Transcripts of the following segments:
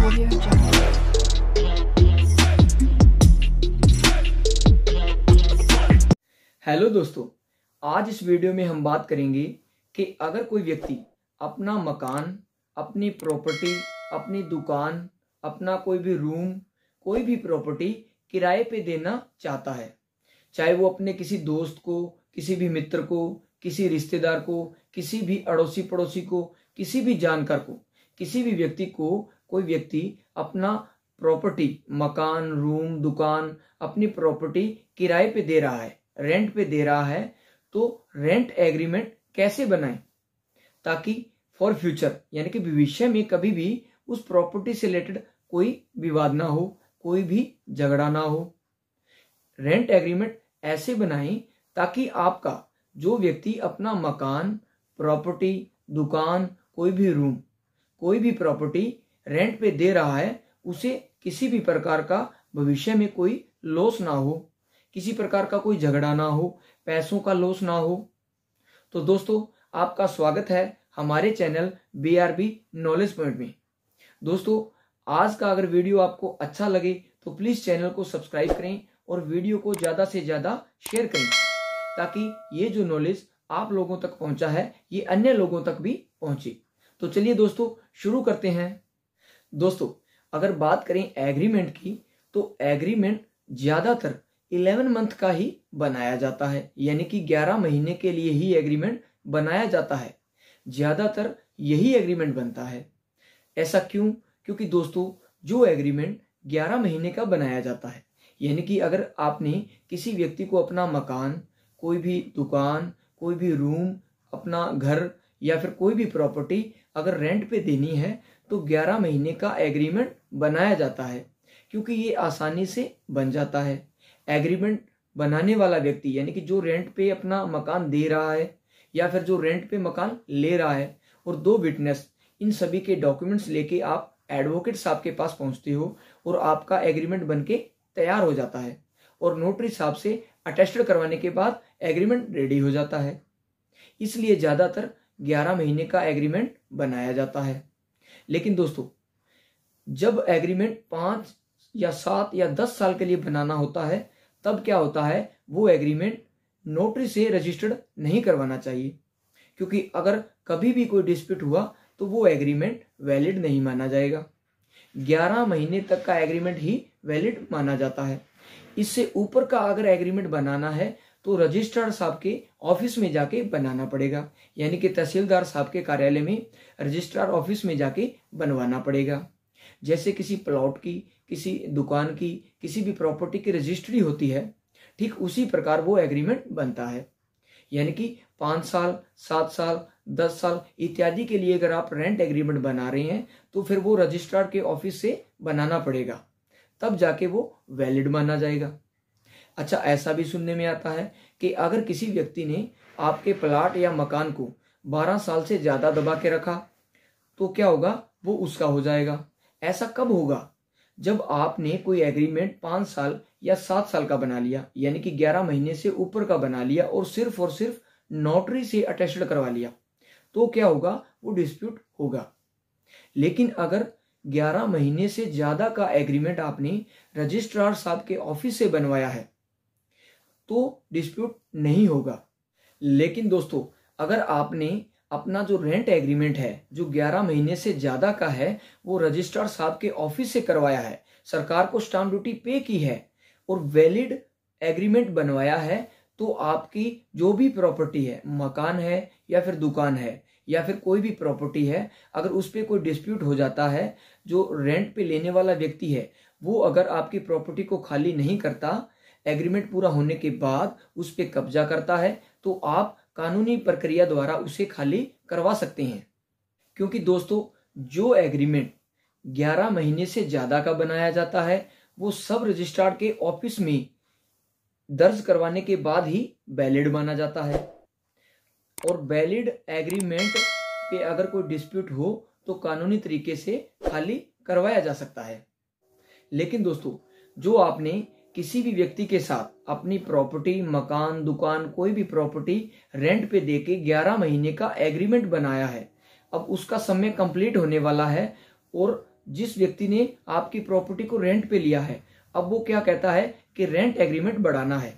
Audio Jungle. Hello दोस्तों, आज इस वीडियो में हम बात करेंगे कि अगर कोई व्यक्ति अपना मकान, अपनी प्रॉपर्टी, अपनी दुकान, अपना कोई भी रूम, कोई भी प्रॉपर्टी किराए पे देना चाहता है, चाहे वो अपने किसी दोस्त को, किसी भी मित्र को, किसी रिश्तेदार को, किसी भी अड़ोसी पड़ोसी को, किसी भी जानकार को, किसी भी व्यक्ति को, कोई व्यक्ति अपना प्रॉपर्टी, मकान, रूम, दुकान, अपनी प्रॉपर्टी किराए पे दे रहा है, रेंट पे दे रहा है, तो रेंट एग्रीमेंट कैसे बनाएं ताकि फॉर फ्यूचर यानी कि भविष्य में कभी भी उस प्रॉपर्टी से रिलेटेड कोई विवाद ना हो, कोई भी झगड़ा ना हो। रेंट एग्रीमेंट ऐसे बनाएं ताकि आपका जो व्यक्ति अपना मकान, प्रॉपर्टी, दुकान, कोई भी रूम, कोई भी प्रॉपर्टी रेंट पे दे रहा है, उसे किसी भी प्रकार का भविष्य में कोई लॉस ना हो, किसी प्रकार का कोई झगड़ा ना हो, पैसों का लॉस ना हो। तो दोस्तों, आपका स्वागत है हमारे चैनल BRB नॉलेज पॉइंट में। दोस्तों, आज का अगर वीडियो आपको अच्छा लगे तो प्लीज चैनल को सब्सक्राइब करें और वीडियो को ज्यादा से ज्यादा शेयर करें ताकि ये जो नॉलेज आप लोगों तक पहुंचा है ये अन्य लोगों तक भी पहुंचे। तो चलिए दोस्तों, शुरू करते हैं। दोस्तों, अगर बात करें एग्रीमेंट की, तो एग्रीमेंट ज्यादातर 11 मंथ का ही बनाया जाता है, यानी कि 11 महीने के लिए ही एग्रीमेंट बनाया जाता है। ज्यादातर यही एग्रीमेंट बनता है। ऐसा क्यों? क्योंकि दोस्तों, जो एग्रीमेंट 11 महीने का बनाया जाता है, यानी कि अगर आपने किसी व्यक्ति को अपना मकान, कोई भी दुकान, कोई भी रूम, अपना घर या फिर कोई भी प्रॉपर्टी अगर रेंट पे देनी है तो 11 महीने का एग्रीमेंट बनाया जाता है, क्योंकि ये आसानी से बन जाता है। एग्रीमेंट बनाने वाला व्यक्ति यानी कि जो रेंट पे अपना मकान दे रहा है या फिर जो रेंट पे मकान ले रहा है, और 2 विटनेस, इन सभी के डॉक्यूमेंट्स लेके आप एडवोकेट साहब के पास पहुंचते हो और आपका एग्रीमेंट बनके तैयार हो जाता है और नोटरी साहब से अटेस्टेड करवाने के बाद एग्रीमेंट रेडी हो जाता है। इसलिए ज्यादातर 11 महीने का एग्रीमेंट बनाया जाता है। लेकिन दोस्तों, जब एग्रीमेंट 5 या 7 या 10 साल के लिए बनाना होता है, तब क्या होता है, वो एग्रीमेंट नोटरी से रजिस्टर्ड नहीं करवाना चाहिए, क्योंकि अगर कभी भी कोई डिस्प्यूट हुआ तो वो एग्रीमेंट वैलिड नहीं माना जाएगा। 11 महीने तक का एग्रीमेंट ही वैलिड माना जाता है। इससे ऊपर का अगर एग्रीमेंट बनाना है तो रजिस्ट्रार साहब के ऑफिस में जाके बनाना पड़ेगा, यानी कि तहसीलदार साहब के कार्यालय में, रजिस्ट्रार ऑफिस में जाके बनवाना पड़ेगा। जैसे किसी प्लॉट की, किसी दुकान की, किसी भी प्रॉपर्टी की रजिस्ट्री होती है, ठीक उसी प्रकार वो एग्रीमेंट बनता है। यानी कि 5 साल, 7 साल, 10 साल इत्यादि के लिए अगर आप रेंट एग्रीमेंट बना रहे हैं तो फिर वो रजिस्ट्रार के ऑफिस से बनाना पड़ेगा, तब जाके वो वैलिड माना जाएगा। अच्छा, ऐसा भी सुनने में आता है कि अगर किसी व्यक्ति ने आपके प्लाट या मकान को 12 साल से ज्यादा दबा के रखा तो क्या होगा, वो उसका हो जाएगा। ऐसा कब होगा? जब आपने कोई एग्रीमेंट 5 साल या 7 साल का बना लिया, यानी कि 11 महीने से ऊपर का बना लिया और सिर्फ नोटरी से अटेस्टेड करवा लिया, तो क्या होगा, वो डिस्प्यूट होगा। लेकिन अगर 11 महीने से ज्यादा का एग्रीमेंट आपने रजिस्ट्रार साहब के ऑफिस से बनवाया है तो डिस्प्यूट नहीं होगा। लेकिन दोस्तों, अगर आपने अपना जो रेंट एग्रीमेंट है जो 11 महीने से ज्यादा का है वो रजिस्ट्रार साहब के ऑफिस से करवाया है, सरकार को स्टाम्प ड्यूटी पे की है और वैलिड एग्रीमेंट बनवाया है, तो आपकी जो भी प्रॉपर्टी है, मकान है या फिर दुकान है या फिर कोई भी प्रॉपर्टी है, अगर उस पर कोई डिस्प्यूट हो जाता है, जो रेंट पे लेने वाला व्यक्ति है वो अगर आपकी प्रॉपर्टी को खाली नहीं करता, एग्रीमेंट पूरा होने के बाद उस पर कब्जा करता है, तो आप कानूनी प्रक्रिया द्वारा उसे खाली करवा सकते हैं। क्योंकि दोस्तों, जो एग्रीमेंट 11 महीने से ज्यादा का बनाया जाता है वो सब रजिस्ट्रार के ऑफिस में दर्ज करवाने के बाद ही वैलिड माना जाता है, और वैलिड एग्रीमेंट पे अगर कोई डिस्प्यूट हो तो कानूनी तरीके से खाली करवाया जा सकता है। लेकिन दोस्तों, जो आपने किसी भी व्यक्ति के साथ अपनी प्रॉपर्टी, मकान, दुकान, कोई भी प्रॉपर्टी रेंट पे देके 11 महीने का एग्रीमेंट बनाया है, अब उसका समय कंप्लीट होने वाला है और जिस व्यक्ति ने आपकी प्रॉपर्टी को रेंट पे लिया है, अब वो क्या कहता है कि रेंट एग्रीमेंट बढ़ाना है,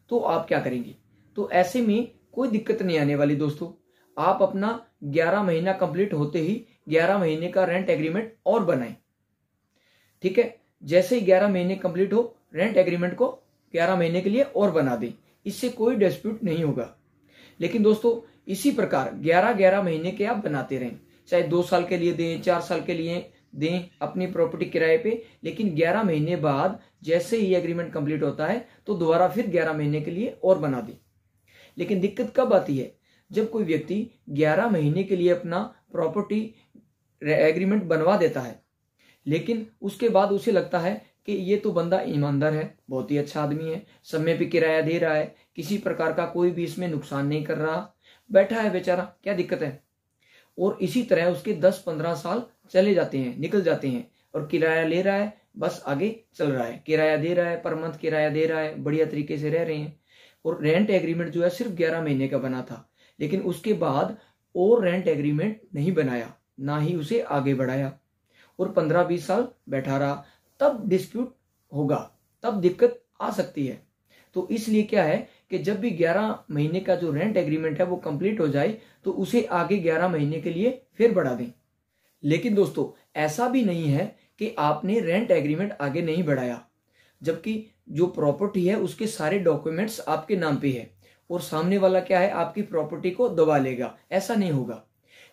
तो आप क्या करेंगे? तो ऐसे में कोई दिक्कत नहीं आने वाली दोस्तों। आप अपना 11 महीना कंप्लीट होते ही 11 महीने का रेंट एग्रीमेंट और बनाएं। ठीक है, जैसे ही 11 महीने कंप्लीट हो, रेंट एग्रीमेंट को 11 महीने के लिए और बना दें, इससे कोई डिस्प्यूट नहीं होगा। लेकिन दोस्तों इसी प्रकार 11-11 महीने के आप बनाते रहें, चाहे 2 साल के लिए दें, 4 साल के लिए दें अपनी प्रॉपर्टी किराए पे, लेकिन 11 महीने बाद जैसे ही एग्रीमेंट कंप्लीट होता है तो दोबारा फिर 11 महीने के लिए और बना दें। लेकिन दिक्कत कब आती है? जब कोई व्यक्ति 11 महीने के लिए अपना प्रॉपर्टी एग्रीमेंट बनवा देता है, लेकिन उसके बाद उसे लगता है कि ये तो बंदा ईमानदार है, बहुत ही अच्छा आदमी है, समय पे किराया दे रहा है, किसी प्रकार का कोई भी इसमें नुकसान नहीं कर रहा, बैठा है बेचारा, क्या दिक्कत है। और इसी तरह उसके 10-15 साल चले जाते हैं, निकल जाते हैं, और किराया ले रहा है, बस आगे चल रहा है, किराया दे रहा है, पर मंथ किराया दे रहा है, बढ़िया तरीके से रह रहे हैं। और रेंट एग्रीमेंट जो है सिर्फ 11 महीने का बना था, लेकिन उसके बाद और रेंट एग्रीमेंट नहीं बनाया, ना ही उसे आगे बढ़ाया, और 15-20 साल बैठा रहा, तब डिस्प्यूट होगा, तब दिक्कत आ सकती है। तो इसलिए क्या है कि जब भी 11 महीने का जो रेंट एग्रीमेंट है वो कंप्लीट हो जाए तो उसे आगे 11 महीने के लिए फिर बढ़ा दें। लेकिन दोस्तों ऐसा भी नहीं है कि आपने रेंट एग्रीमेंट आगे नहीं बढ़ाया, जबकि जो प्रॉपर्टी है उसके सारे डॉक्यूमेंट्स आपके नाम पे है, और सामने वाला क्या है, आपकी प्रॉपर्टी को दबा लेगा, ऐसा नहीं होगा।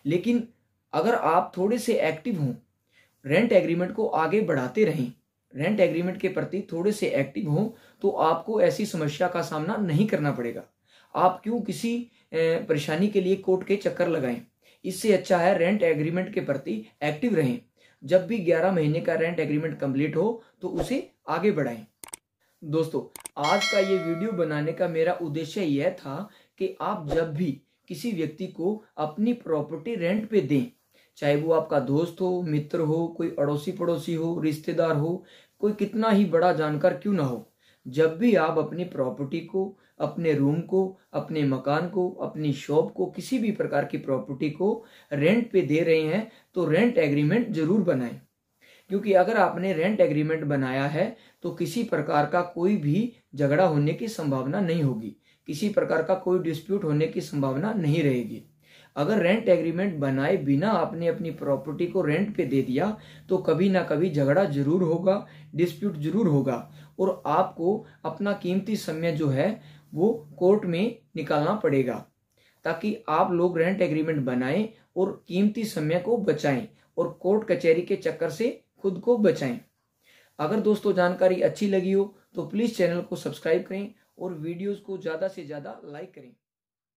लेकिन अगर आप थोड़े से एक्टिव हों, रेंट एग्रीमेंट को आगे बढ़ाते रहें, रेंट एग्रीमेंट के प्रति थोड़े से एक्टिव हों, तो आपको ऐसी समस्या का सामना नहीं करना पड़ेगा। आप क्यों किसी परेशानी के लिए कोर्ट के चक्कर लगाएं? इससे अच्छा है रेंट एग्रीमेंट के प्रति एक्टिव रहें। जब भी 11 महीने का रेंट एग्रीमेंट कंप्लीट हो तो उसे आगे बढ़ाएं। दोस्तों आज का ये वीडियो बनाने का मेरा उद्देश्य यह था कि आप जब भी किसी व्यक्ति को अपनी प्रॉपर्टी रेंट पे दें, चाहे वो आपका दोस्त हो, मित्र हो, कोई अड़ोसी पड़ोसी हो, रिश्तेदार हो, कोई कितना ही बड़ा जानकार क्यों ना हो, जब भी आप अपनी प्रॉपर्टी को, अपने रूम को, अपने मकान को, अपनी शॉप को, किसी भी प्रकार की प्रॉपर्टी को रेंट पे दे रहे हैं तो रेंट एग्रीमेंट जरूर बनाएं। क्योंकि अगर आपने रेंट एग्रीमेंट बनाया है तो किसी प्रकार का कोई भी झगड़ा होने की संभावना नहीं होगी, किसी प्रकार का कोई डिस्प्यूट होने की संभावना नहीं रहेगी। अगर रेंट एग्रीमेंट बनाए बिना आपने अपनी प्रॉपर्टी को रेंट पे दे दिया तो कभी ना कभी झगड़ा जरूर होगा, डिस्प्यूट जरूर होगा, और आपको अपना कीमती समय जो है वो कोर्ट में निकालना पड़ेगा, ताकि आप लोग रेंट एग्रीमेंट बनाएं और कीमती समय को बचाएं और कोर्ट कचहरी के चक्कर से खुद को बचाएं। अगर दोस्तों जानकारी अच्छी लगी हो तो प्लीज चैनल को सब्सक्राइब करें और वीडियोस को ज्यादा से ज्यादा लाइक करें।